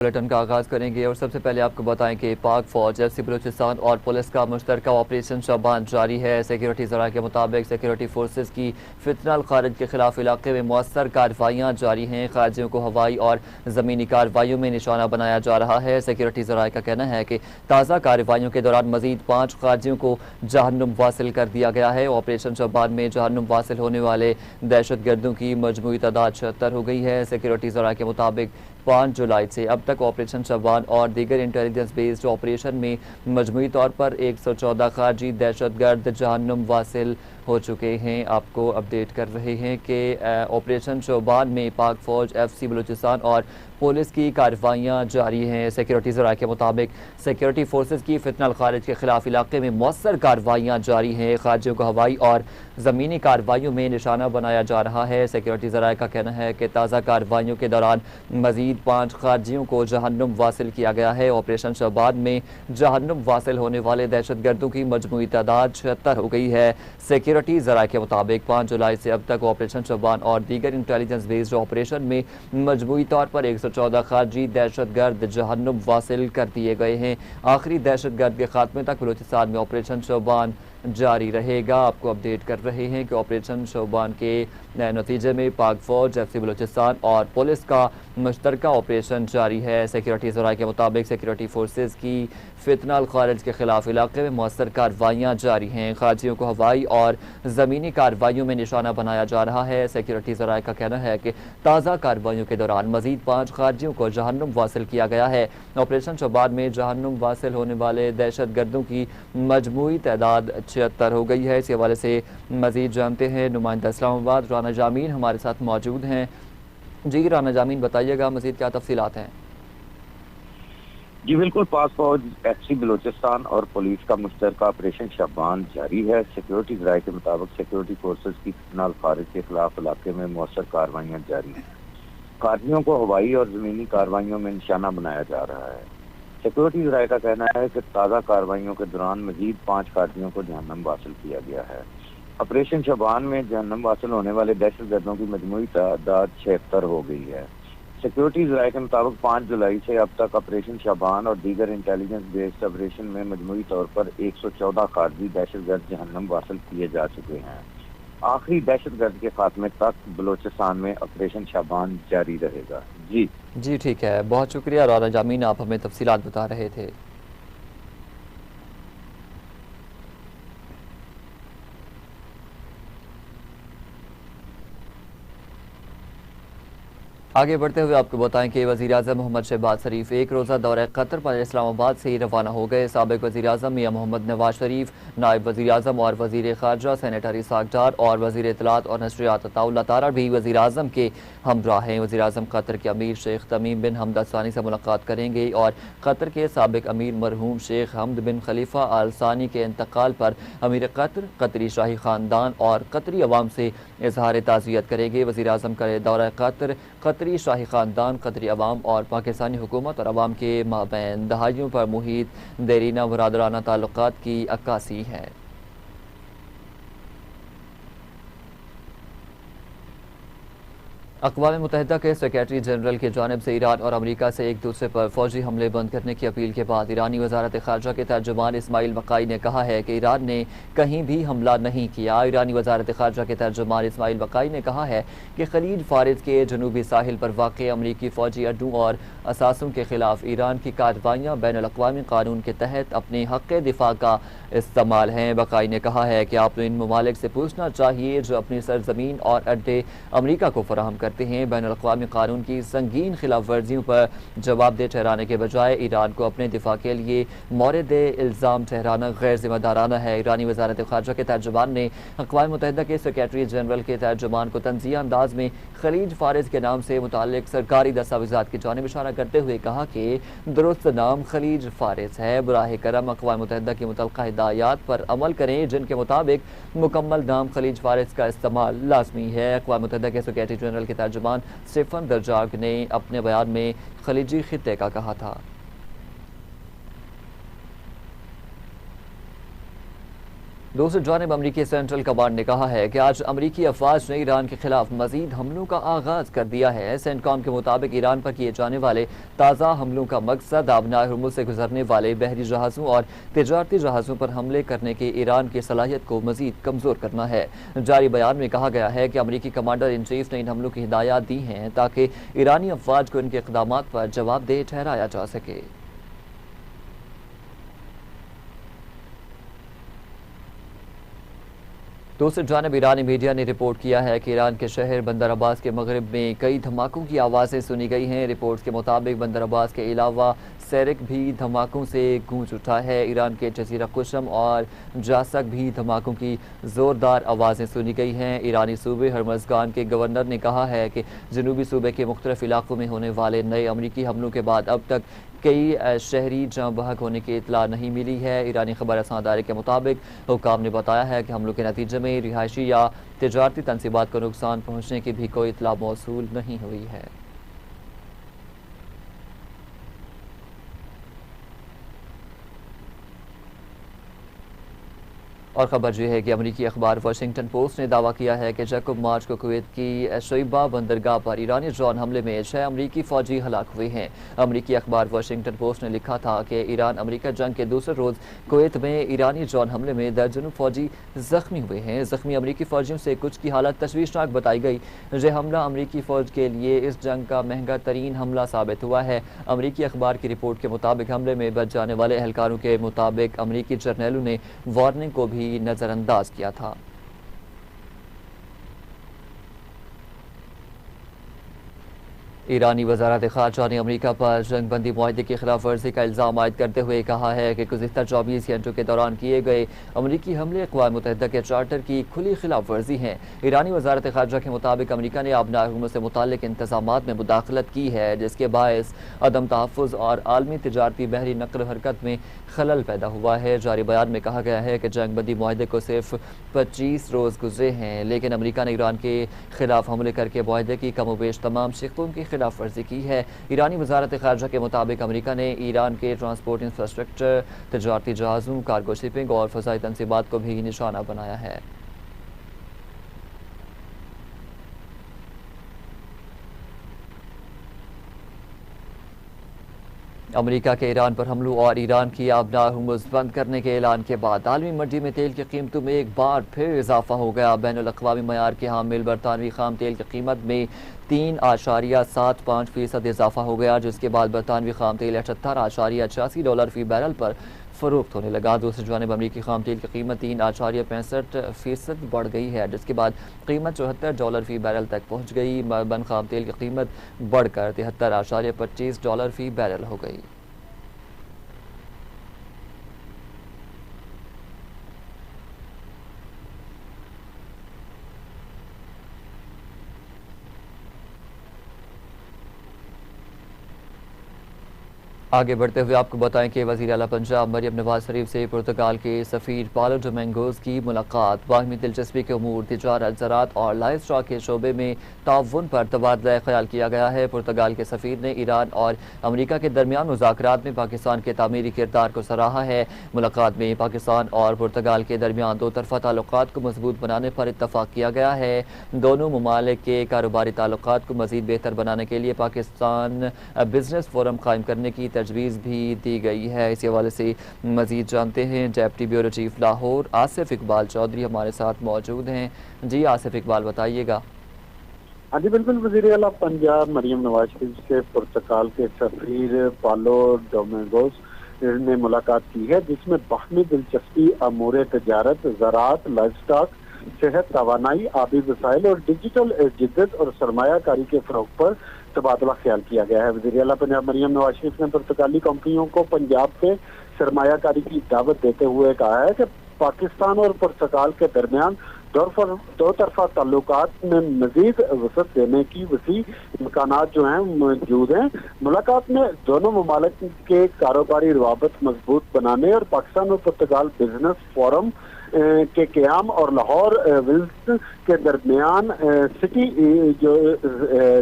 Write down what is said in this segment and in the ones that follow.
Bulletin کا آغاز کریں گے اور سب سے پہلے آپ کو بتائیں کہ پاک فوج ایف سی بلوچستان اور پولیس کا مشترکہ آپریشن شابان جاری ہے۔ سیکیورٹی ذرائع کے مطابق سیکیورٹی فورسز کی فتنہ الخارج کے خلاف علاقے میں مؤثر کارروائیاں جاری ہیں۔ خارجیوں کو ہوائی اور زمینی کارروائیوں میں نشانہ بنایا جا رہا ہے۔ سیکیورٹی ذرائع کا کہنا ہے کہ تازہ کارروائیوں کے دوران مزید 5 خارجیوں کو جہنم واصل کر دیا گیا ہے۔ آپریشن شابان میں جہنم واصل ہونے والے دہشت گردوں کی مجموعی تعداد 76 ہو گئی ہے۔ سیکیورٹی ذرائع کے مطابق 5 جولائی سے اب تک آپریشن شابان اور دیگر انٹیلیجنس بیسڈ آپریشن میں مجموعی طور پر 114 خارجی دہشت گرد جہنم واصل ہو چکے ہیں۔ آپ کو اپڈیٹ کر رہے ہیں کہ آپریشن شابان میں پاک فوج ایف سی بلوچستان اور پولیس کی کارروائیاں جاری ہیں۔ سیکیورٹی ذرائع کے مطابق سیکیورٹی فورسز کی فتنہ الخارج کے خلاف علاقے میں مؤثر کارروائیاں جاری ہیں۔ خارجیوں کو ہوائی اور زمینی کارروائیوں میں نشانہ بنایا جا رہا ہے۔ سیکیورٹی ذرائع کا کہنا ہے کہ تازہ کارروائیوں کے دوران مزید 5 خارجیوں کو جہنم واصل کیا گیا ہے۔ آپریشن شابان میں جہنم واصل ہونے والے دہشت گردوں کی مجموعی تعداد 76 ہو گئی ہے۔ سیکیورٹی ذرائع کے مطابق 5 جولائی سے اب تک آپریشن شابان اور دیگر انٹیلیجنس بیسڈ آپریشن میں مجموعی طور پر 114 خارجی دہشت گرد جہنم واصل کر دیے گئے ہیں۔ آخری دہشت گرد کے خاتمے تک بلوچستان میں آپریشن شابان جاری رہے گا۔ آپ کو اپڈیٹ کر رہے ہیں کہ آپریشن شابان کے نتیجے میں پاک فوج ایف سی بلوچستان اور پولیس کا مشترکہ آپریشن جاری ہے۔ سیکیورٹی ذرائع کے مطابق سیکیورٹی فورسز کی فتنہ الخارج کے خلاف علاقے میں مؤثر کارروائیاں جاری ہیں۔ خارجیوں کو ہوائی اور زمینی کارروائیوں میں نشانہ بنایا جا رہا ہے۔ سیکیورٹی ذرائع کا کہنا ہے کہ تازہ کارروائیوں کے دوران مزید 5 خارجیوں کو جہنم واصل کیا گیا ہے۔ آپریشن شابان میں جہنم واصل ہونے والے دہشت گردوں کی مجموعی تعداد 76 ہو گئی ہے۔ اس حوالے سے مزید جانتے ہیں نمائندہ اسلام آباد رانا جامین ہمارے ساتھ موجود ہیں۔ جی رانا جامین بتائیے گا مزید کیا تفصیلات ہیں؟ جی بالکل، پاک فوج ایف سی بلوچستان اور پولیس کا مشترکہ آپریشن شابان جاری ہے۔ سیکیورٹی ذرائع کے مطابق سیکیورٹی فورسز کی فتنہ الخارج کے خلاف علاقے میں مؤثر کارروائیاں جاری ہیں۔ خارجیوں کو ہوائی اور زمینی کارروائیوں میں نشانہ بنایا جا رہا ہے۔ سیکیورٹی ذرائع کا کہنا ہے کہ تازہ کارروائیوں کے دوران مزید 5 خارجیوں کو جہنم واصل کیا گیا ہے۔ آپریشن شابان میں جہنم واصل ہونے والے دہشت گردوں کی مجموعی تعداد 76 ہو گئی ہے۔ سیکیورٹی ذرائع کے مطابق 5 جولائی سے اب تک آپریشن شابان اور دیگر انٹیلیجنس بیسڈ آپریشن میں مجموعی طور پر 114 خارجی دہشت گرد جہنم واصل کیے جا چکے ہیں۔ آخری دہشت گرد کے خاتمے تک بلوچستان میں آپریشن شابان جاری رہے گا۔ جی ٹھیک ہے، بہت شکریہ رانا جامین، آپ ہمیں تفصیلات بتا رہے تھے۔ آگے بڑھتے ہوئے آپ کو بتائیں کہ وزیراعظم محمد شہباز شریف ایک روزہ دورہ قطر پر اسلام آباد سے ہی روانہ ہو گئے۔ سابق وزیراعظم میاں محمد نواز شریف، نائب وزیراعظم اور وزیر خارجہ سینیٹر اسحاق ڈار اور وزیر اطلاعات اور نشریات عطا اللہ تارڑ بھی وزیراعظم کے ہمراہ ہیں۔ وزیراعظم قطر کے امیر شیخ تمیم بن حمد الثانی سے ملاقات کریں گے اور قطر کے سابق امیر مرحوم شیخ حمد بن خلیفہ آل ثانی کے انتقال پر امیر قطر، قطری شاہی خاندان اور قطری عوام سے اظہار تعزیت کریں گے۔ وزیراعظم کا دورہ قطر قطری شاہی خاندان، قطری عوام اور پاکستانی حکومت اور عوام کے مابین دہائیوں پر محیط دیرینہ برادرانہ تعلقات کی عکاسی ہے۔ اقوام متحدہ کے سیکریٹری جنرل کی جانب سے ایران اور امریکہ سے ایک دوسرے پر فوجی حملے بند کرنے کی اپیل کے بعد ایرانی وزارت خارجہ کے ترجمان اسماعیل بقائی نے کہا ہے کہ ایران نے کہیں بھی حملہ نہیں کیا۔ ایرانی وزارت خارجہ کے ترجمان اسماعیل بقائی نے کہا ہے کہ خلیج فارس کے جنوبی ساحل پر واقع امریکی فوجی اڈوں اور اثاثوں کے خلاف ایران کی کارروائیاں بین الاقوامی قانون کے تحت اپنے حق دفاع کا استعمال ہیں۔ بقائی نے کہا ہے کہ آپ نے ان ممالک سے پوچھنا چاہیے جو اپنی سرزمین اور اڈے امریکہ کو فراہم کرتے ہیں۔ بین الاقوامی قانون کی سنگین خلاف ورزیوں پر جواب دہ ٹھہرانے کے بجائے ایران کو اپنے دفاع کے لیے مورد الزام ٹھہرانا غیر ذمہ دارانہ ہے۔ ایرانی وزارت خارجہ کے ترجمان نے اقوام متحدہ کے سیکریٹری جنرل کے ترجمان کو طنزیہ انداز میں خلیج فارس کے نام سے متعلق سرکاری دستاویزات کی جانب اشارہ کرتے ہوئے کہا کہ درست نام خلیج فارس ہے۔ براہ کرم اقوام متحدہ کی متعلقہ ہدایات پر عمل کریں جن کے مطابق مکمل نام خلیج فارس کا استعمال لازمی ہے۔ اقوام متحدہ کے سیکریٹری جنرل کے ترجمان اسٹیفن درجاگ نے اپنے بیان میں خلیجی خطے کا کہا تھا۔ دوسری جانب امریکی سینٹرل کمانڈ نے کہا ہے کہ آج امریکی افواج نے ایران کے خلاف مزید حملوں کا آغاز کر دیا ہے۔ سینٹ کام کے مطابق ایران پر کیے جانے والے تازہ حملوں کا مقصد آبنائے ہرمز سے گزرنے والے بحری جہازوں اور تجارتی جہازوں پر حملے کرنے کے ایران کی صلاحیت کو مزید کمزور کرنا ہے۔ جاری بیان میں کہا گیا ہے کہ امریکی کمانڈر ان چیف نے ان حملوں کی ہدایات دی ہیں تاکہ ایرانی افواج کو ان کے اقدامات پر جواب دہ ٹھہرایا جا سکے۔ دوسری جانب ایرانی میڈیا نے رپورٹ کیا ہے کہ ایران کے شہر بندر عباس کے مغرب میں کئی دھماکوں کی آوازیں سنی گئی ہیں۔ رپورٹس کے مطابق بندر عباس کے علاوہ سیرک بھی دھماکوں سے گونج اٹھا ہے۔ ایران کے جزیرہ قشم اور جاسک بھی دھماکوں کی زوردار آوازیں سنی گئی ہیں۔ ایرانی صوبے ہرمزگان کے گورنر نے کہا ہے کہ جنوبی صوبے کے مختلف علاقوں میں ہونے والے نئے امریکی حملوں کے بعد اب تک کئی شہری جاں بحق ہونے کی اطلاع نہیں ملی ہے۔ ایرانی خبر رساں ادارے کے مطابق حکام نے بتایا ہے کہ حملوں کے نتیجے میں رہائشی یا تجارتی تنصیبات کو نقصان پہنچنے کی بھی کوئی اطلاع موصول نہیں ہوئی ہے۔ اور خبر یہ ہے کہ امریکی اخبار واشنگٹن پوسٹ نے دعویٰ کیا ہے کہ یکم مارچ کو کویت کی شعیبہ بندرگاہ پر ایرانی ڈرون حملے میں 6 امریکی فوجی ہلاک ہوئے ہیں۔ امریکی اخبار واشنگٹن پوسٹ نے لکھا تھا کہ ایران امریکہ جنگ کے دوسرے روز کویت میں ایرانی ڈرون حملے میں درجنوں فوجی زخمی ہوئے ہیں۔ زخمی امریکی فوجیوں سے کچھ کی حالت تشویشناک بتائی گئی۔ یہ حملہ امریکی فوج کے لیے اس جنگ کا مہنگا ترین حملہ ثابت ہوا ہے۔ امریکی اخبار کی رپورٹ کے مطابق حملے میں بچ جانے والے اہلکاروں کے مطابق امریکی جرنیلوں نے وارننگ کو بھی نظر انداز کیا تھا۔ ایرانی وزارت خارجہ نے امریکہ پر جنگ بندی معاہدے کی خلاف ورزی کا الزام عائد کرتے ہوئے کہا ہے کہ گزشتہ 24 گھنٹوں کے دوران کیے گئے امریکی حملے اقوام متحدہ کے چارٹر کی کھلی خلاف ورزی ہیں۔ ایرانی وزارت خارجہ کے مطابق امریکہ نے آبنائے ہرمز سے متعلق انتظامات میں مداخلت کی ہے جس کے باعث عدم تحفظ اور عالمی تجارتی بحری نقل و حرکت میں خلل پیدا ہوا ہے۔ جاری بیان میں کہا گیا ہے کہ جنگ بندی معاہدے کو صرف 25 روز گزرے ہیں لیکن امریکہ نے ایران کے خلاف حملے کر کے معاہدے کی کم و بیش تمام شقوں کی خلاف ورزی کی ہے۔ ایرانی وزارت خارجہ کے مطابق امریکہ نے ایران کے ٹرانسپورٹ انفراسٹرکچر، تجارتی جہازوں، کارگو شپنگ اور فضائی تنصیبات کو بھی نشانہ بنایا ہے۔ امریکہ کے ایران پر حملوں اور ایران کی آبنائے ہرمز بند کرنے کے اعلان کے بعد عالمی منڈی میں تیل کی قیمتوں میں ایک بار پھر اضافہ ہو گیا۔ بین الاقوامی معیار کے حامل برطانوی خام تیل کی قیمت میں 3.75% اضافہ ہو گیا جس کے بعد برطانوی خام تیل $78.86 فی بیرل پر فروخت ہونے لگا۔ دوسری جانب امریکی خام تیل کی قیمت 3.65% بڑھ گئی ہے جس کے بعد قیمت $74 فی بیرل تک پہنچ گئی۔ مربن خام تیل کی قیمت بڑھ کر $73.25 فی بیرل ہو گئی۔ آگے بڑھتے ہوئے آپ کو بتائیں کہ وزیر اعلیٰ پنجاب مریم نواز شریف سے پرتگال کے سفیر پالو ڈومینگوز کی ملاقات۔ باہمی دلچسپی کے امور، تجارت، زراعت اور لائف اسٹاک کے شعبے میں تعاون پر تبادلہ خیال کیا گیا ہے۔ پرتگال کے سفیر نے ایران اور امریکہ کے درمیان مذاکرات میں پاکستان کے تعمیری کردار کو سراہا ہے۔ ملاقات میں پاکستان اور پرتگال کے درمیان دو طرفہ تعلقات کو مضبوط بنانے پر اتفاق کیا گیا ہے۔ دونوں ممالک کے کاروباری تعلقات کو مزید بہتر بنانے کے لیے پاکستان بزنس فورم قائم کرنے کی تجویز بھی دی گئی ہے۔ اسی حوالے سے مزید جانتے ہیں deputy bureau chief Lahore Asif Iqbal Chaudhry ہمارے ساتھ موجود ہیں۔ جی آصف اقبال بتائیے گا۔ ہاں جی بالکل، وزیر اعلیٰ پنجاب مریم نواز شریف سے پرتگال کے سفیر پالو ڈومینگوز نے ملاقات کی ہے جس میں باہمی دلچسپی امور تجارت، زراعت، لائف اسٹاک، صحت، توانائی، آبی وسائل اور ڈیجیٹل جدت اور سرمایہ کاری کے فروغ پر تبادلہ خیال کیا گیا ہے۔ وزیر اعلیٰ پنجاب مریم نواز شریف نے پرتگالی کمپنیوں کو پنجاب کے سرمایہ کاری کی دعوت دیتے ہوئے کہا ہے کہ پاکستان اور پرتگال کے درمیان دو طرفہ تعلقات میں مزید وسعت دینے کی وسیع امکانات جو ہیں موجود ہیں۔ ملاقات میں دونوں ممالک کے کاروباری روابط مضبوط بنانے اور پاکستان اور پرتگال بزنس فورم کے قیام اور لاہور ولز کے درمیان سٹی جو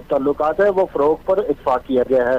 تعلقات ہے وہ فروغ پر اتفاق کیا گیا ہے۔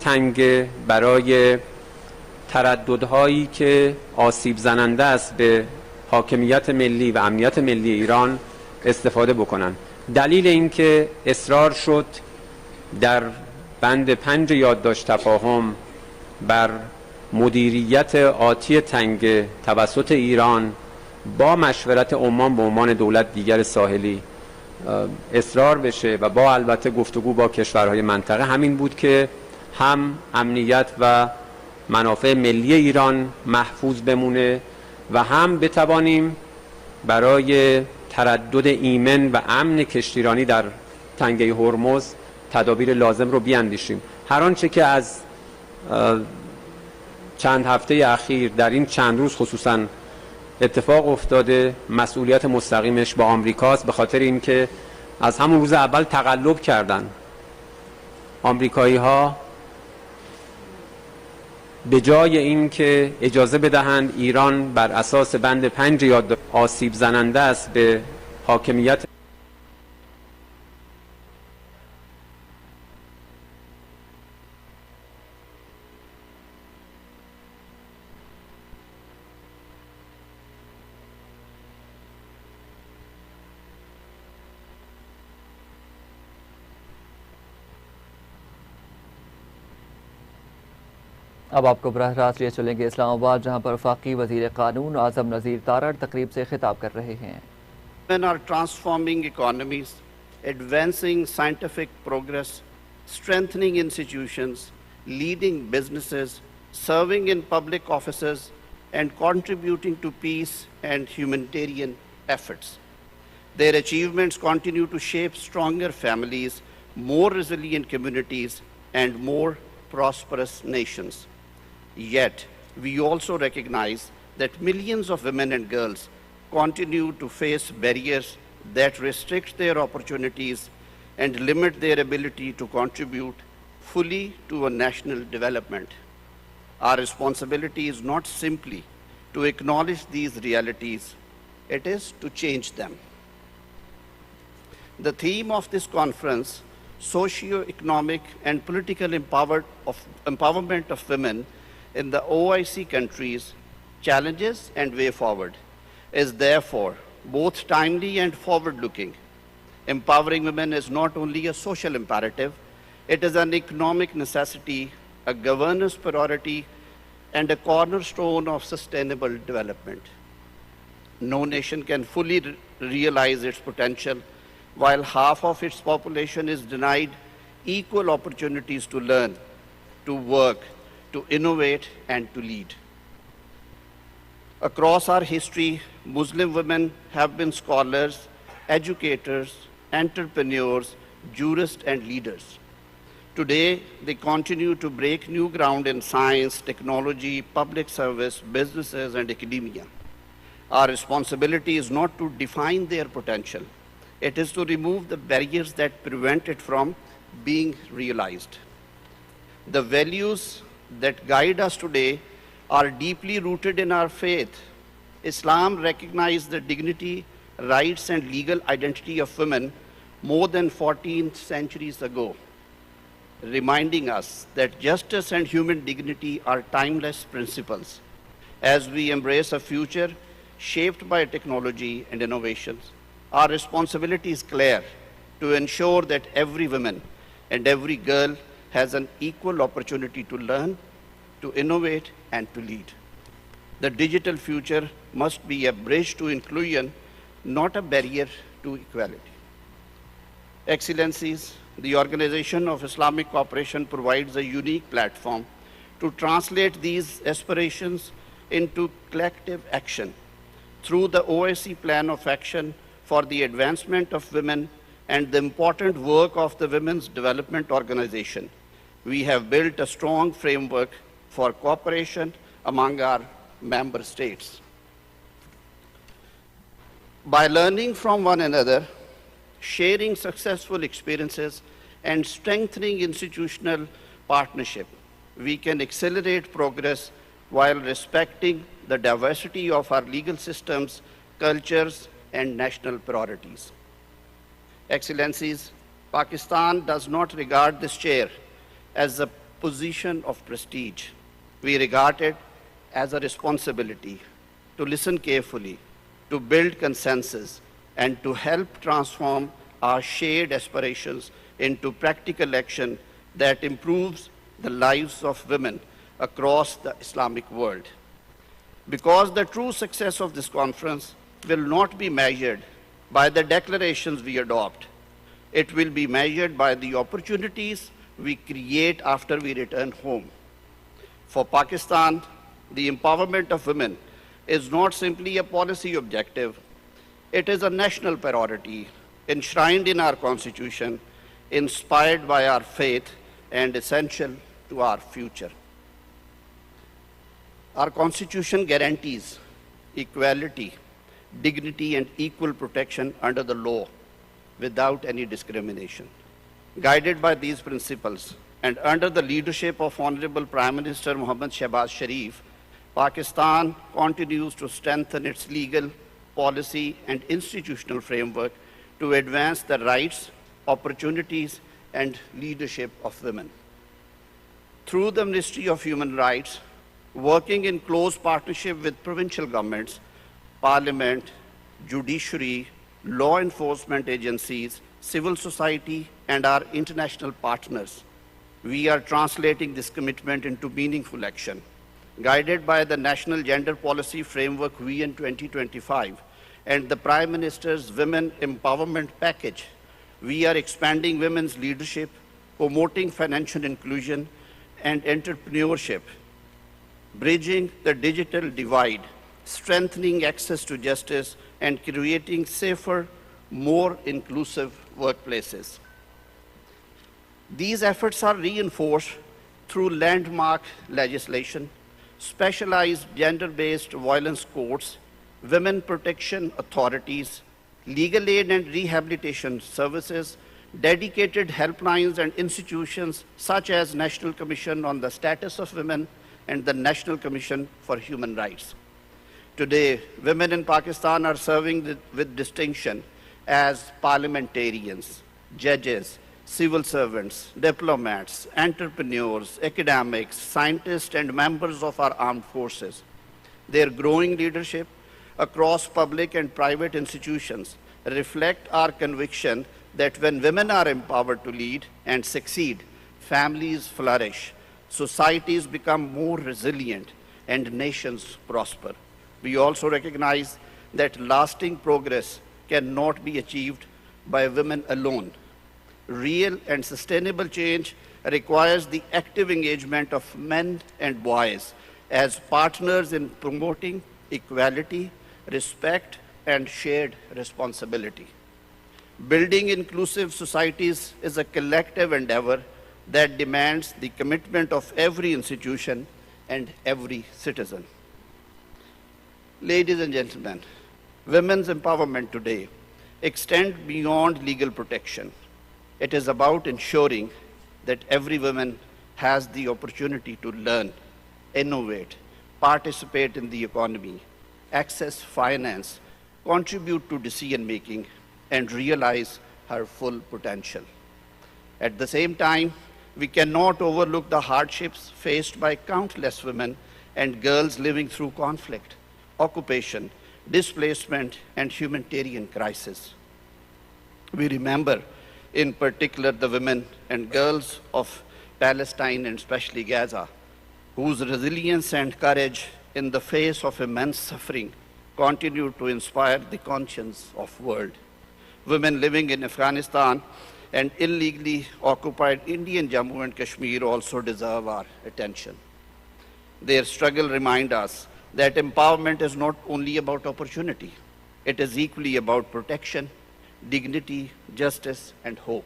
تنگ برای ترددهایی که آسیب زننده است به حاکمیت ملی و امنیت ملی ایران استفاده بکنن. دلیل اینکه اصرار شد در بند 5 یادداشت تفاهم بر مدیریت آتی تنگ توسط ایران با مشورت عمان به عنوان دولت دیگر ساحلی اصرار بشه و با البته گفتگو با کشورهای منطقه همین بود که هم امنیت و منافع ملی ایران محفوظ بمونه و هم بتوانیم برای تردد ایمن و امن کشتیرانی در تنگه هرمز تدابیر لازم رو بیاندیشیم. هر آنچه که از چند هفته اخیر در این چند روز خصوصا اتفاق افتاده مسئولیت مستقیمش با آمریکاست، به خاطر اینکه از همون روز اول تقلب کردن آمریکایی ها به جای اینکه اجازه بدهند ایران بر اساس بند 5 یادداشت آسیب زننده است به حاکمیت اب آپ کو براہ راست لیے چلیں گے اسلام آباد، جہاں پر وفاقی وزیر قانون اعظم نذیر تارڑ تقریب سے خطاب کر رہے ہیں۔ Women are transforming economies, advancing scientific progress, strengthening institutions, leading businesses, serving in public offices, and contributing to peace and humanitarian efforts. Their achievements continue to shape stronger families, more resilient communities, and more prosperous nations. Yet, we also recognize that millions of women and girls continue to face barriers that restrict their opportunities and limit their ability to contribute fully to a national development. Our responsibility is not simply to acknowledge these realities, it is to change them. The theme of this conference, socio-economic and political empowerment of women in the OIC countries, challenges and way forward, is therefore both timely and forward-looking. Empowering women is not only a social imperative, it is an economic necessity, a governance priority, and a cornerstone of sustainable development. No nation can fully realize its potential while half of its population is denied equal opportunities to learn, to work, to innovate, and to lead. Across our history, Muslim women have been scholars, educators, entrepreneurs, jurists, and leaders. Today, they continue to break new ground in science, technology, public service, businesses, and academia. Our responsibility is not to define their potential. It is to remove the barriers that prevent it from being realized. The values that guide us today are deeply rooted in our faith. Islam recognized the dignity, rights, and legal identity of women more than 14 centuries ago, reminding us that justice and human dignity are timeless principles. As we embrace a future shaped by technology and innovations, our responsibility is clear to ensure that every woman and every girl has an equal opportunity to learn, to innovate, and to lead. The digital future must be a bridge to inclusion, not a barrier to equality. Excellencies, the Organization of Islamic Cooperation provides a unique platform to translate these aspirations into collective action. Through the OIC Plan of Action for the Advancement of Women and the important work of the Women's Development Organization, we have built a strong framework for cooperation among our member states. By learning from one another, sharing successful experiences, and strengthening institutional partnership, we can accelerate progress while respecting the diversity of our legal systems, cultures, and national priorities. Excellencies, Pakistan does not regard this chair as a position of prestige. We regard it as a responsibility to listen carefully, to build consensus, and to help transform our shared aspirations into practical action that improves the lives of women across the Islamic world. Because the true success of this conference will not be measured by the declarations we adopt. It will be measured by the opportunities we create after we return home. For Pakistan, the empowerment of women is not simply a policy objective. It is a national priority enshrined in our Constitution, inspired by our faith, and essential to our future. Our Constitution guarantees equality, dignity, and equal protection under the law without any discrimination. Guided by these principles and under the leadership of Honorable Prime Minister Muhammad Shehbaz Sharif, Pakistan continues to strengthen its legal, policy, and institutional framework to advance the rights, opportunities, and leadership of women. Through the Ministry of Human Rights, working in close partnership with provincial governments, Parliament, judiciary, law enforcement agencies, civil society, and our international partners, we are translating this commitment into meaningful action. Guided by the National Gender Policy Framework Vision 2025 and the Prime Minister's Women Empowerment Package, we are expanding women's leadership, promoting financial inclusion and entrepreneurship, bridging the digital divide, strengthening access to justice, and creating safer, more inclusive workplaces. These efforts are reinforced through landmark legislation, specialized gender-based violence courts, women protection authorities, legal aid and rehabilitation services, dedicated helplines and institutions such as National Commission on the Status of Women and the National Commission for Human Rights. Today, women in Pakistan are serving with distinction as parliamentarians, judges, civil servants, diplomats, entrepreneurs, academics, scientists, and members of our armed forces. Their growing leadership across public and private institutions reflect our conviction that when women are empowered to lead and succeed, families flourish, societies become more resilient, and nations prosper. We also recognize that lasting progress cannot be achieved by women alone. Real and sustainable change requires the active engagement of men and boys as partners in promoting equality, respect, and shared responsibility. Building inclusive societies is a collective endeavor that demands the commitment of every institution and every citizen. Ladies and gentlemen, women's empowerment today extends beyond legal protection. It is about ensuring that every woman has the opportunity to learn, innovate, participate in the economy, access finance, contribute to decision-making, and realize her full potential. At the same time, we cannot overlook the hardships faced by countless women and girls living through conflict, occupation, displacement, and humanitarian crisis. We remember in particular the women and girls of Palestine and especially Gaza, whose resilience and courage in the face of immense suffering continue to inspire the conscience of the world. Women living in Afghanistan and illegally occupied Indian Jammu and Kashmir also deserve our attention. Their struggle reminds us that empowerment is not only about opportunity, it is equally about protection, dignity, justice, and hope.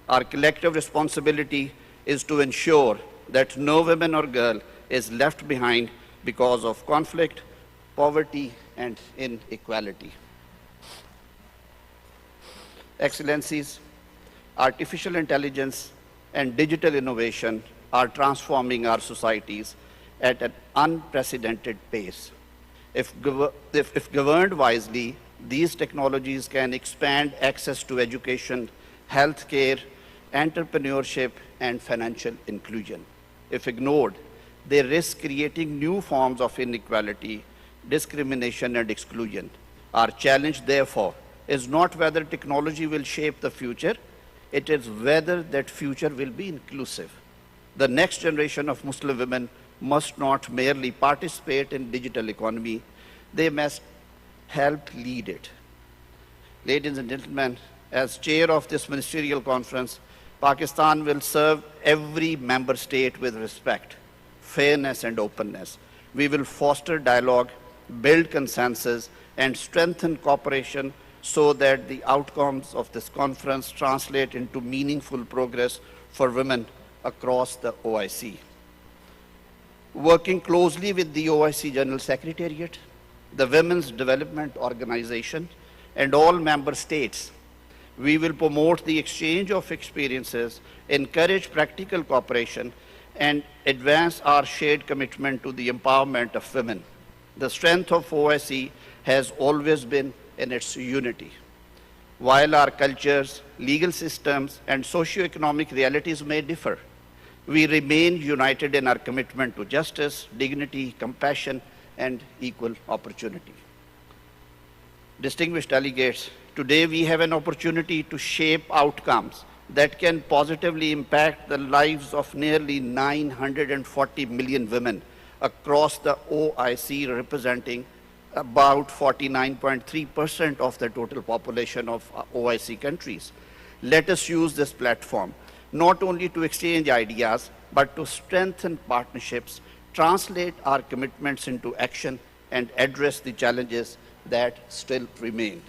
Our collective responsibility is to ensure that no woman or girl is left behind because of conflict, poverty, and inequality. Excellencies, artificial intelligence and digital innovation are transforming our societies at an unprecedented pace. If governed wisely, these technologies can expand access to education, healthcare, entrepreneurship, and financial inclusion. If ignored, they risk creating new forms of inequality, discrimination, and exclusion. Our challenge, therefore, is not whether technology will shape the future, it is whether that future will be inclusive. The next generation of Muslim women must not merely participate in digital economy, they must help lead it. Ladies and gentlemen, as chair of this ministerial conference, Pakistan will serve every member state with respect, fairness, and openness. We will foster dialogue, build consensus, and strengthen cooperation so that the outcomes of this conference translate into meaningful progress for women across the OIC. Working closely with the OIC General Secretariat, the Women's Development Organization, and all member states, we will promote the exchange of experiences, encourage practical cooperation, and advance our shared commitment to the empowerment of women. The strength of OIC has always been in its unity. While our cultures, legal systems, and socio-economic realities may differ, we remain united in our commitment to justice, dignity, compassion, and equal opportunity. Distinguished delegates, today we have an opportunity to shape outcomes that can positively impact the lives of nearly 940 million women across the OIC, representing about 49.3% of the total population of OIC countries. Let us use this platform not only to exchange ideas, but to strengthen partnerships, translate our commitments into action, and address the challenges that still remain.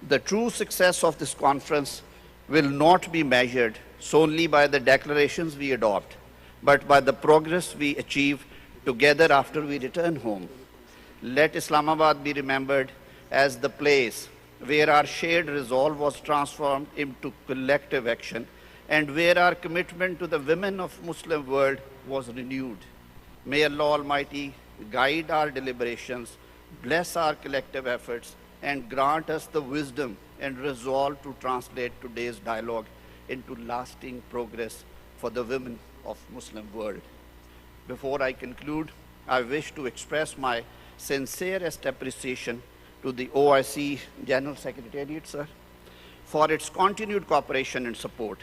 The true success of this conference will not be measured solely by the declarations we adopt, but by the progress we achieve together after we return home. Let Islamabad be remembered as the place where our shared resolve was transformed into collective action and where our commitment to the women of Muslim world was renewed. May Allah Almighty guide our deliberations, bless our collective efforts, and grant us the wisdom and resolve to translate today's dialogue into lasting progress for the women of Muslim world. Before I conclude, I wish to express my sincerest appreciation to the OIC General Secretariat, sir, for its continued cooperation and support.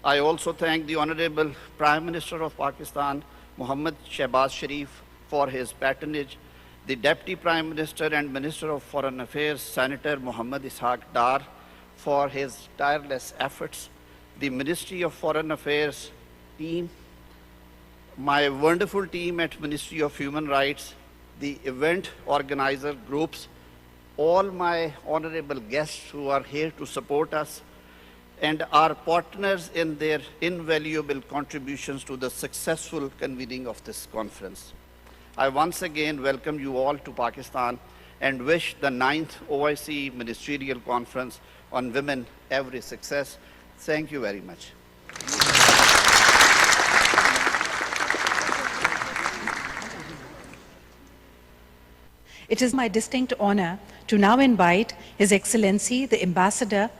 I also thank the Honorable Prime Minister of Pakistan, Mohammad Shehbaz Sharif, for his patronage, the Deputy Prime Minister and Minister of Foreign Affairs, Senator Muhammad Ishaq Dar, for his tireless efforts, the Ministry of Foreign Affairs team, my wonderful team at Ministry of Human Rights, the event organizer groups, all my honorable guests who are here to support us, and our partners in their invaluable contributions to the successful convening of this conference. I once again welcome you all to Pakistan and wish the 9th OIC Ministerial Conference on Women every success. Thank you very much. It is my distinct honor to now invite His Excellency the Ambassador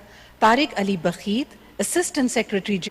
Tariq Ali Bakhit, Assistant Secretary General.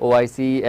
OIC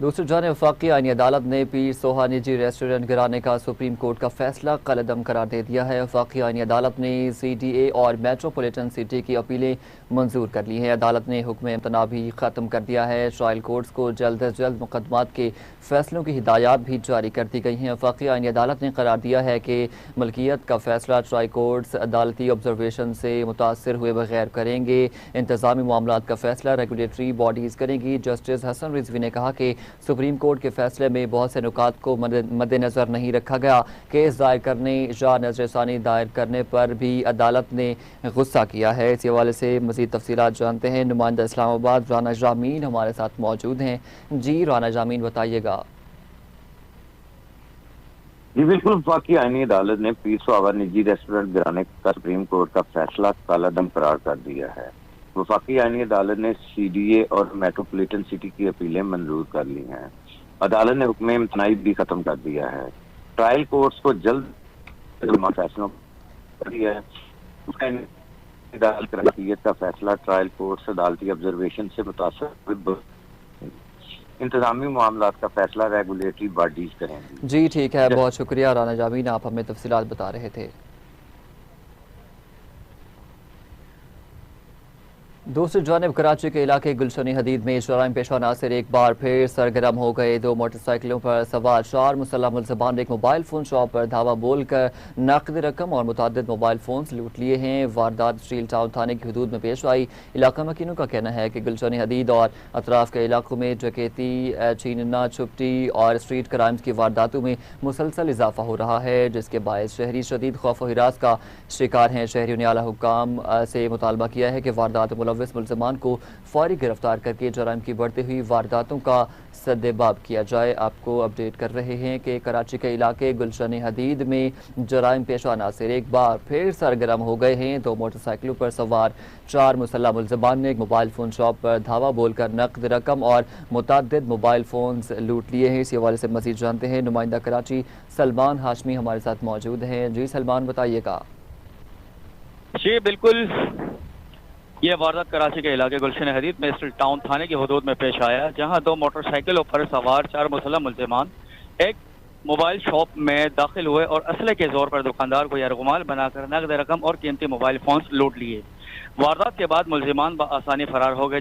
دوسری جانب وفاقی آئینی عدالت نے پیر سوہا نجی restaurant گرانے کا supreme court کا فیصلہ کالعدم قرار دے دیا ہے۔ وفاقی آئینی عدالت نے CDA اور میٹروپولیٹن سٹی کی اپیلیں منظور کر لی ہیں۔ عدالت نے حکم امتناع بھی ختم کر دیا ہے۔ ٹرائل کورٹس کو جلد از جلد مقدمات کے فیصلوں کی ہدایات بھی جاری کر دی گئی ہیں۔ وفاقی آئینی عدالت نے قرار دیا ہے کہ ملکیت کا فیصلہ ٹرائل کورٹس عدالتی آبزرویشن سے متاثر ہوئے بغیر کریں گے۔ انتظامی معاملات کا فیصلہ ریگولیٹری باڈیز کریں گی۔ جسٹس حسن رضوی نے کہا کہ سپریم کورٹ کے فیصلے میں بہت سے نکات کو مد نظر نہیں رکھا گیا۔ کیس دائر کرنے یا نظر ثانی دائر کرنے پر بھی عدالت نے غصہ کیا ہے۔ اس حوالے سے مزید تفصیلات جانتے ہیں نمائندہ اسلام آباد رانا جامین ہمارے ساتھ موجود ہیں۔ جی رانا جامین بتائیے گا۔ جی بالکل، وفاقی آئینی عدالت نے پیر سوہا نجی ریسٹورنٹ گرانے کا سپریم کورٹ کا فیصلہ کالعدم قرار کر دیا ہے۔ وفاقی آئینی عدالت نے CDA اور میٹروپولیٹن سٹی کی اپیلیں منظور کر لی ہیں۔ عدالت نے حکم امتناعی بھی ختم کر دیا ہے۔ ٹرائل کورٹس کو جلد فیصلوں کر دیا ہے۔ عدالت کی ملکیت کا فیصلہ ٹرائل کورٹس عدالتی آبزرویشن سے متاثر انتظامی معاملات کا فیصلہ ریگولیٹری باڈیز کریں گی۔ جی ٹھیک ہے، بہت شکریہ رانا جامین، آپ ہمیں تفصیلات بتا رہے تھے۔ دوسری جانب کراچی کے علاقے گلشن حدید میں جرائم پیشہ عناصر ایک بار پھر سرگرم ہو گئے۔ 2 موٹر سائیکلوں پر سوار 4 مسلح ملزمان نے ایک موبائل فون شاپ پر دھاوا بول کر نقد رقم اور متعدد موبائل فونز لوٹ لیے ہیں۔ واردات اسٹیل ٹاؤن تھانے کی حدود میں پیش آئی۔ علاقہ مکینوں کا کہنا ہے کہ گلشن حدید اور اطراف کے علاقوں میں ڈکیتی، چھیننا چھپٹی اور اسٹریٹ کرائمز کی وارداتوں میں مسلسل اضافہ ہو رہا ہے، جس کے باعث شہری شدید خوف و ہراس کا شکار ہیں۔ شہریوں نے اعلیٰ حکام سے مطالبہ کیا ہے کہ واردات ملزمان کو فوری گرفتار کر کے جرائم کی بڑھتی ہوئی وارداتوں کا سدباب کیا جائے۔ آپ کو اپڈیٹ کر رہے ہیں کہ کراچی کے علاقے گلشن حدید میں جرائم پیشہ عناصر ایک بار پھر سرگرم ہو گئے ہیں۔ 2 موٹر سائیکلوں پر سوار 4 مسلح ملزمان نے ایک موبائل فون شاپ پر دھاوا بول کر نقد رقم اور متعدد موبائل فونز لوٹ لیے ہیں۔ اس حوالے سے مزید جانتے ہیں نمائندہ کراچی سلمان ہاشمی ہمارے ساتھ موجود ہیں۔ جی سلمان بتائیے گا۔ جی بالکل، یہ واردات کراچی کے علاقے گلشن حدید میں اسٹیل ٹاؤن تھانے کی حدود میں پیش آیا، جہاں 2 موٹر سائیکلوں پر سوار 4 مسلح ملزمان ایک موبائل شاپ میں داخل ہوئے اور اسلحے کے زور پر دکاندار کو یرغمال بنا کر نقد رقم اور قیمتی موبائل فونز لوٹ لیے۔ واردات کے بعد ملزمان بآسانی فرار ہو گئے،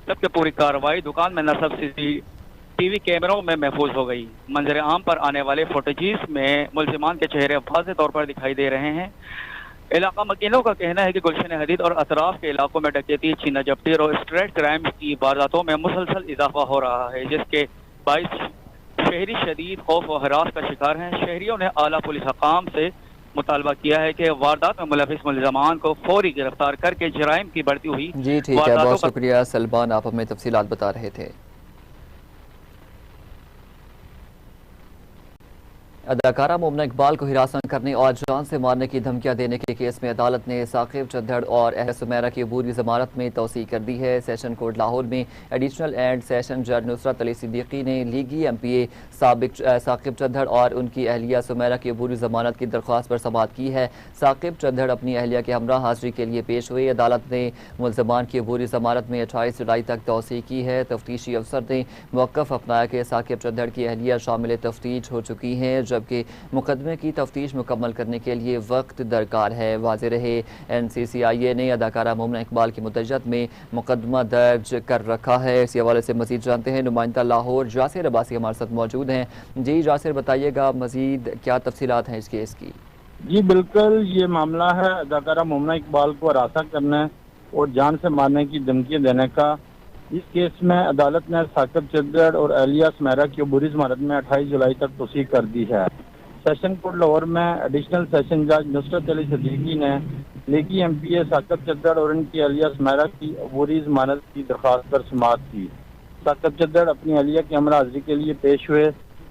جبکہ پوری کارروائی دکان میں نصب CCTV کیمروں میں محفوظ ہو گئی۔ منظر عام پر آنے والے فوٹیجز میں ملزمان کے چہرے واضح طور پر دکھائی دے رہے ہیں۔ علاقہ مکینوں کا کہنا ہے کہ گلشن حدید اور اطراف کے علاقوں میں ڈکیتی، چھینا جھپٹی اور اسٹریٹ کرائم کی وارداتوں میں مسلسل اضافہ ہو رہا ہے، جس کے باعث شہری شدید خوف و ہراس کا شکار ہیں۔ شہریوں نے اعلیٰ پولیس حکام سے مطالبہ کیا ہے کہ واردات میں ملوث ملزمان کو فوری گرفتار کر کے جرائم کی بڑھتی ہوئی جی ٹھیک ہے، بہت شکریہ سلمان، آپ ہمیں تفصیلات بتا رہے تھے۔ اداکارہ مومنہ اقبال کو ہراساں کرنے اور جان سے مارنے کی دھمکیاں دینے کے کیس میں عدالت نے ثاقب چدھڑ اور اہل سمیرہ کی عبوری ضمانت میں توسیع کر دی ہے۔ سیشن کورٹ لاہور میں ایڈیشنل اینڈ سیشن جج نصرت علی صدیقی نے لیگی MPA ثاقب چدھڑ اور ان کی اہلیہ سمیرہ کی عبوری ضمانت کی درخواست پر سماعت کی ہے۔ ثاقب چدھڑ اپنی اہلیہ کے ہمراہ حاضری کے لیے پیش ہوئے۔ عدالت نے ملزمان کی عبوری ضمانت میں 28 جولائی تک توسیع کی ہے۔ تفتیشی افسر نے موقف اپنایا کہ ثاقب چدھڑ کی اہلیہ شامل تفتیش ہو چکی ہیں، جبکہ مقدمے کی تفتیش مکمل کرنے کے لیے وقت درکار ہے۔ واضح رہے NCCIA نے اداکارہ مومنہ اقبال کی مدت میں مقدمہ درج کر رکھا ہے۔ اس حوالے سے مزید جانتے ہیں نمائندہ لاہور جاسر عباسی ہمارے ساتھ موجود ہیں۔ جی جاسر بتائیے گا مزید کیا تفصیلات ہیں اس کیس کی؟ جی بالکل، یہ معاملہ ہے اداکارہ مومنہ اقبال کو ہراساں کرنے اور جان سے مارنے کی دھمکیاں دینے کا۔ اس کیس میں عدالت نے ثاقب چدھڑ اور اہلیہ سمیرہ کی عبوری ضمانت میں 28 جولائی تک توسیع کر دی ہے۔ سیشن کورٹ لاہور میں ایڈیشنل سیشن جج نصرت علی صدیقی نے لیگی MPA ثاقب چدھڑ اور ان کی اہلیہ سمیرہ کی عبوری ضمانت کی درخواست پر سماعت کی۔ ثاقب چدھڑ اپنی اہلیہ کی ہمراہ حاضری کے لیے پیش ہوئے۔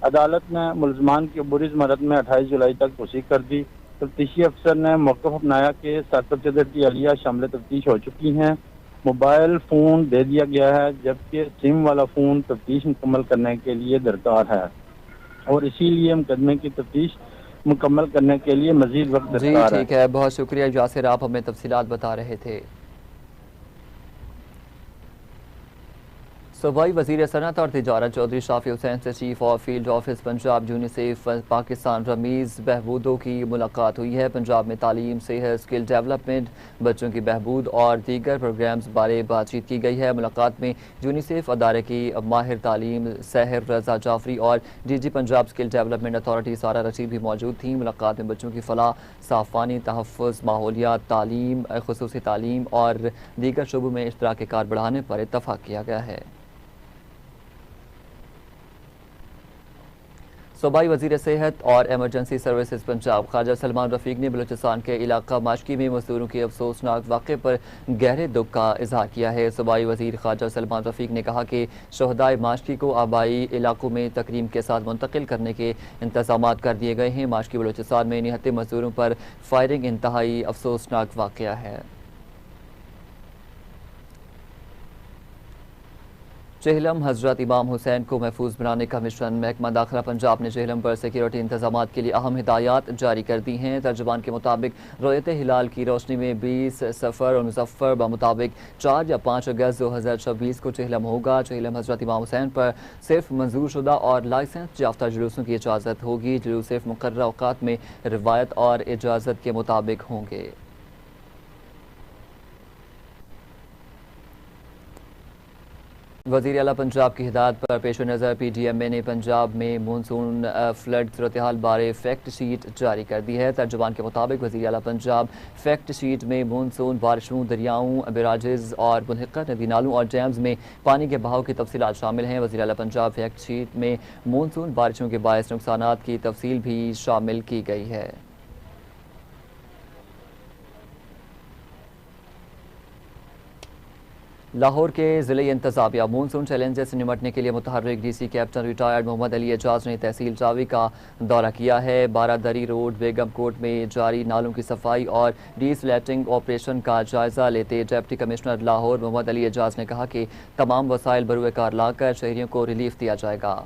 عدالت نے ملزمان کی عبوری ضمانت میں 28 جولائی تک توسیع کر دی۔ تفتیشی افسر نے موقف اپنایا کہ ثاقب چدھڑ کی اہلیہ شامل تفتیش ہو چکی ہیں۔ موبائل فون دے دیا گیا ہے، جبکہ سم والا فون تفتیش مکمل کرنے کے لیے درکار ہے اور اسی لیے مقدمے کی تفتیش مکمل کرنے کے لیے مزید وقت درکار ہے۔ جی ٹھیک ہے، بہت شکریہ جاسر، آپ ہمیں تفصیلات بتا رہے تھے۔ صوبائی وزیر صنعت اور تجارت چودھری شافی حسین سے chief of field office Punjab UNICEF Pakistan Rameez بہبودو کی ملاقات ہوئی ہے۔ پنجاب میں تعلیم، صحت، اسکل ڈیولپمنٹ، بچوں کی بہبود اور دیگر پروگرامز بارے بات چیت کی گئی ہے۔ ملاقات میں یونیسیف ادارے کی ماہر تعلیم سحر رضا جعفری اور D G Punjab skill development authority Sara Rasheed بھی موجود تھیں۔ ملاقات میں بچوں کی فلاح، صاف پانی، تحفظ، ماحولیات، تعلیم، خصوصی تعلیم اور دیگر شعبوں میں اشتراک کار بڑھانے پر اتفاق کیا گیا ہے۔ صوبائی وزیر صحت اور ایمرجنسی سروسز پنجاب خواجہ سلمان رفیق نے بلوچستان کے علاقہ ماشکی میں مزدوروں کے افسوسناک واقعے پر گہرے دکھ کا اظہار کیا ہے۔ صوبائی وزیر خواجہ سلمان رفیق نے کہا کہ شہدائے ماشکی کو آبائی علاقوں میں تکریم کے ساتھ منتقل کرنے کے انتظامات کر دیے گئے ہیں۔ ماشکی بلوچستان میں نہتے مزدوروں پر فائرنگ انتہائی افسوسناک واقعہ ہے۔ چہلم حضرت امام حسین کو محفوظ بنانے کا مشن، محکمہ داخلہ پنجاب نے چہلم پر سیکیورٹی انتظامات کے لیے اہم ہدایات جاری کر دی ہیں۔ ترجمان کے مطابق رؤیت ہلال کی روشنی میں 20 صفر اور مظفر بمطابق 4 یا 5 اگست 2026 کو چہلم ہوگا۔ چہلم حضرت امام حسین پر صرف منظور شدہ اور لائسنس یافتہ جلوسوں کی اجازت ہوگی۔ جلوس صرف مقررہ اوقات میں روایت اور اجازت کے مطابق ہوں گے۔ وزیر اعلیٰ پنجاب کی ہدایت پر پیش نظر پی ڈی ایم اے نے پنجاب میں مونسون فلڈ صورتحال بارے فیکٹ شیٹ جاری کر دی ہے۔ ترجمان کے مطابق وزیر اعلیٰ پنجاب فیکٹ شیٹ میں مونسون بارشوں، دریاؤں، بیراجز اور منحقہ ندی نالوں اور ڈیمز میں پانی کے بہاؤ کی تفصیلات شامل ہیں۔ وزیر اعلیٰ پنجاب فیکٹ شیٹ میں مونسون بارشوں کے باعث نقصانات کی تفصیل بھی شامل کی گئی ہے۔ لاہور کے ضلعی انتظامیہ مونسون چیلنجز سے نمٹنے کے لیے متحرک ڈی سی کیپٹن ریٹائرڈ محمد علی اعجاز نے تحصیل چاوی کا دورہ کیا ہے۔ بارادری روڈ بیگم کوٹ میں جاری نالوں کی صفائی اور ڈی سلیٹنگ آپریشن کا جائزہ لیتے ڈپٹی کمشنر لاہور محمد علی اعجاز نے کہا کہ تمام وسائل بروئے کار لا کر شہریوں کو ریلیف دیا جائے گا۔